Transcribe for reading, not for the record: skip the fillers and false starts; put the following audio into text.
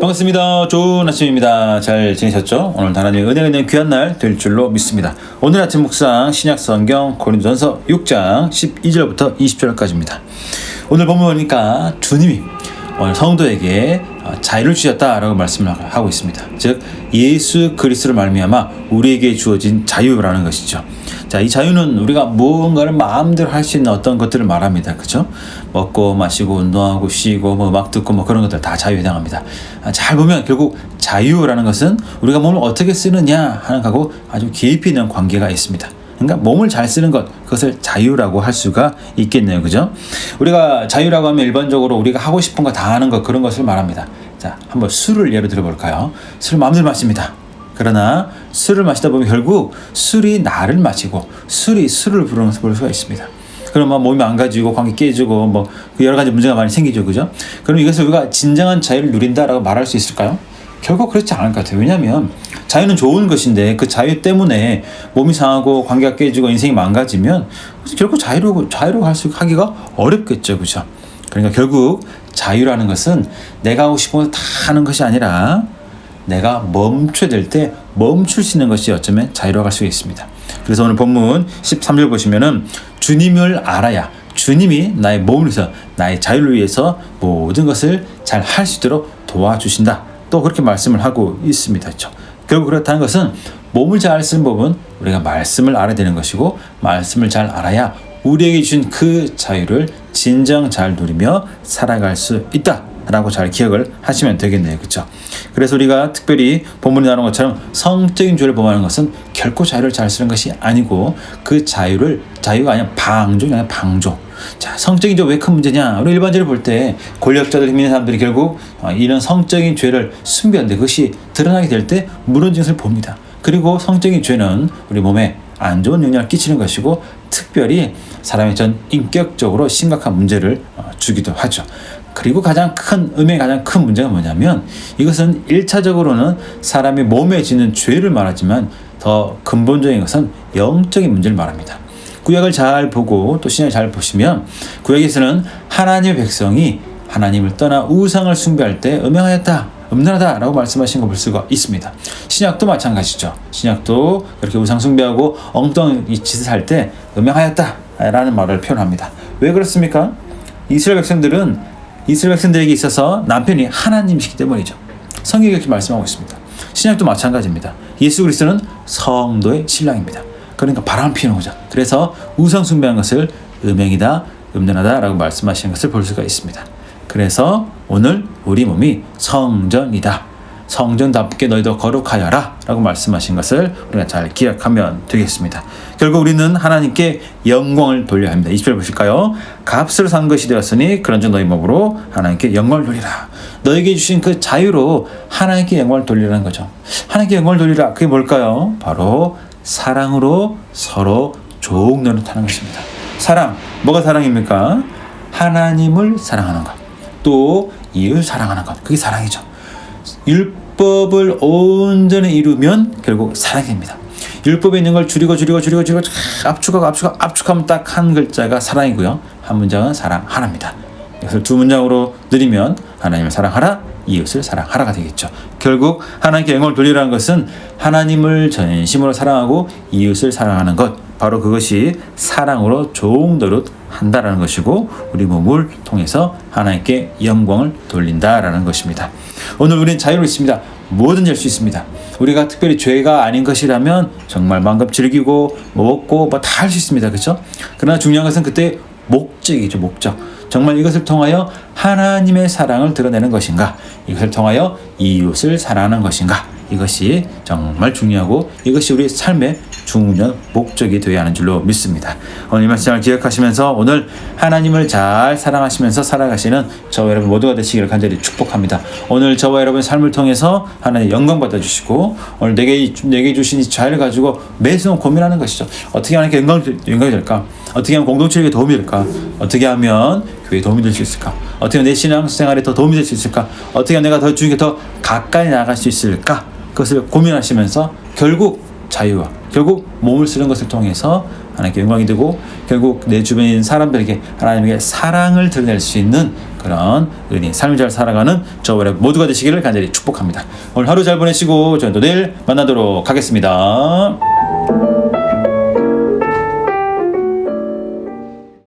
반갑습니다. 좋은 아침입니다. 잘 지내셨죠? 오늘 하나님의 은혜가 있는 귀한 날 될 줄로 믿습니다. 오늘 아침 묵상 신약성경 고린도전서 6장 12절부터 20절까지입니다. 오늘 본문 보니까 주님이 오늘 성도에게 자유를 주셨다라고 말씀을 하고 있습니다. 즉 예수 그리스도를 말미암아 우리에게 주어진 자유라는 것이죠. 자, 이 자유는 우리가 무언가를 마음대로 할 수 있는 어떤 것들을 말합니다. 그죠? 먹고 마시고 운동하고 쉬고 음악 듣고 그런 것들 다 자유에 해당합니다. 잘 보면 결국 자유라는 것은 우리가 몸을 어떻게 쓰느냐 하는 거하고 아주 깊이 있는 관계가 있습니다. 그러니까 몸을 잘 쓰는 것, 그것을 자유라고 할 수가 있겠네요. 그죠? 우리가 자유라고 하면 일반적으로 우리가 하고 싶은 거 다 하는 것, 그런 것을 말합니다. 자, 한번 술을 예로 들어볼까요? 술 마음대로 마십니다. 그러나 술을 마시다 보면 결국 술이 나를 마시고 술이 술을 부르는 볼 수가 있습니다. 그러면 몸이 망가지고 관계 깨지고 여러 가지 문제가 많이 생기죠. 그죠? 그럼 이것을 우리가 진정한 자유를 누린다라고 말할 수 있을까요? 결국 그렇지 않을 것 같아요. 왜냐하면 자유는 좋은 것인데 그 자유 때문에 몸이 상하고 관계가 깨지고 인생이 망가지면 결국 자유로 하기가 어렵겠죠. 그죠? 그러니까 결국 자유라는 것은 내가 하고 싶은 거 다 하는 것이 아니라 내가 멈춰야 될 때 멈출 수 있는 것이 어쩌면 자유라고 할 수 있습니다. 그래서 오늘 본문 13절 보시면은 주님을 알아야 주님이 나의 몸을 위해서 나의 자유를 위해서 모든 것을 잘 할 수 있도록 도와주신다. 또 그렇게 말씀을 하고 있습니다. 그렇죠? 결국 그렇다는 것은 몸을 잘 쓰는 법은 우리가 말씀을 알아야 되는 것이고 말씀을 잘 알아야 우리에게 주신 그 자유를 진정 잘 누리며 살아갈 수 있다. 라고 잘 기억을 하시면 되겠네요. 그렇죠? 그래서 우리가 특별히 본문에 나오는 것처럼 성적인 죄를 범하는 것은 결코 자유를 잘 쓰는 것이 아니고 그 자유가 아니라 방조. 자, 성적인 죄 왜 큰 문제냐? 우리 일반적으로 볼 때 권력자들, 힘 있는 사람들이 결국 이런 성적인 죄를 숨겼는데 그것이 드러나게 될 때 무너진 것을 봅니다. 그리고 성적인 죄는 우리 몸에 안 좋은 영향을 끼치는 것이고 특별히 사람의 전 인격적으로 심각한 문제를 주기도 하죠. 그리고 가장 큰 문제가 뭐냐면 이것은 1차적으로는 사람이 몸에 짓는 죄를 말하지만 더 근본적인 것은 영적인 문제를 말합니다. 구약을 잘 보고 또 신약을 잘 보시면 구약에서는 하나님의 백성이 하나님을 떠나 우상을 숭배할 때 음란하다 라고 말씀하신 거 볼 수가 있습니다. 신약도 마찬가지죠. 신약도 그렇게 우상 숭배하고 엉뚱한 짓을 할 때 음행하였다 라는 말을 표현합니다. 왜 그렇습니까? 이스라엘 백성들에게 있어서 남편이 하나님이시기 때문이죠. 성경이 그렇게 말씀하고 있습니다. 신약도 마찬가지입니다. 예수 그리스도는 성도의 신랑입니다. 그러니까 바람을 피우는 거죠. 그래서 우상 숭배하는 것을 음행이다, 음란하다라고 말씀하시는 것을 볼 수가 있습니다. 그래서 오늘 우리 몸이 성전이다. 성전답게 너희도 거룩하여라 라고 말씀하신 것을 우리가 잘 기억하면 되겠습니다. 결국 우리는 하나님께 영광을 돌려야 합니다. 20절 보실까요? 값으로 산 것이 되었으니 그런즉 너희 몸으로 하나님께 영광을 돌리라. 너에게 주신 그 자유로 하나님께 영광을 돌리라는 거죠. 하나님께 영광을 돌리라. 그게 뭘까요? 바로 사랑으로 서로 조옥 노릇하는 것입니다. 사랑, 뭐가 사랑입니까? 하나님을 사랑하는 것, 또 이웃을 사랑하는 것, 그게 사랑이죠. 율법을 온전히 이루면 결국 사랑이 됩니다. 율법에 있는 걸 줄이고 압축하면 딱 한 글자가 사랑이고요. 한 문장은 사랑 하나입니다. 이것을 두 문장으로 늘리면 하나님을 사랑하라, 이웃을 사랑하라가 되겠죠. 결국 하나님께 영광을 돌리라는 것은 하나님을 전심으로 사랑하고 이웃을 사랑하는 것, 바로 그것이 사랑으로 조옥 노릇 한다라는 것이고 우리 몸을 통해서 하나님께 영광을 돌린다라는 것입니다. 오늘 우리는 자유로 있습니다. 뭐든지 할 수 있습니다. 우리가 특별히 죄가 아닌 것이라면 정말 마음껏 즐기고 먹고 다 할 수 있습니다. 그렇죠? 그러나 중요한 것은 그때 목적이죠. 목적. 정말 이것을 통하여 하나님의 사랑을 드러내는 것인가? 이것을 통하여 이웃을 사랑하는 것인가? 이것이 정말 중요하고 이것이 우리 삶의 중요한 목적이 되어야 하는 줄로 믿습니다. 오늘 이 말씀을 기억하시면서 오늘 하나님을 잘 사랑하시면서 살아가시는 저와 여러분 모두가 되시기를 간절히 축복합니다. 오늘 저와 여러분의 삶을 통해서 하나님 영광 받아주시고 오늘 내게 주신 이 자유를 가지고 매순간 고민하는 것이죠. 어떻게 하나님께 영광이 될까? 어떻게 하면 공동체에게 도움이 될까? 어떻게 하면 교회에 도움이 될 수 있을까? 어떻게 하면 내 신앙생활에 더 도움이 될 수 있을까? 어떻게 하면 내가 주님께 더 가까이 나아갈 수 있을까? 그것을 고민하시면서 결국 자유와 결국 몸을 쓰는 것을 통해서 하나님께 영광이 되고 결국 내 주변인 사람들에게 하나님의 사랑을 드러낼 수 있는 그런 은혜, 삶을 잘 살아가는 저와 모두가 되시기를 간절히 축복합니다. 오늘 하루 잘 보내시고 저는 또 내일 만나도록 하겠습니다.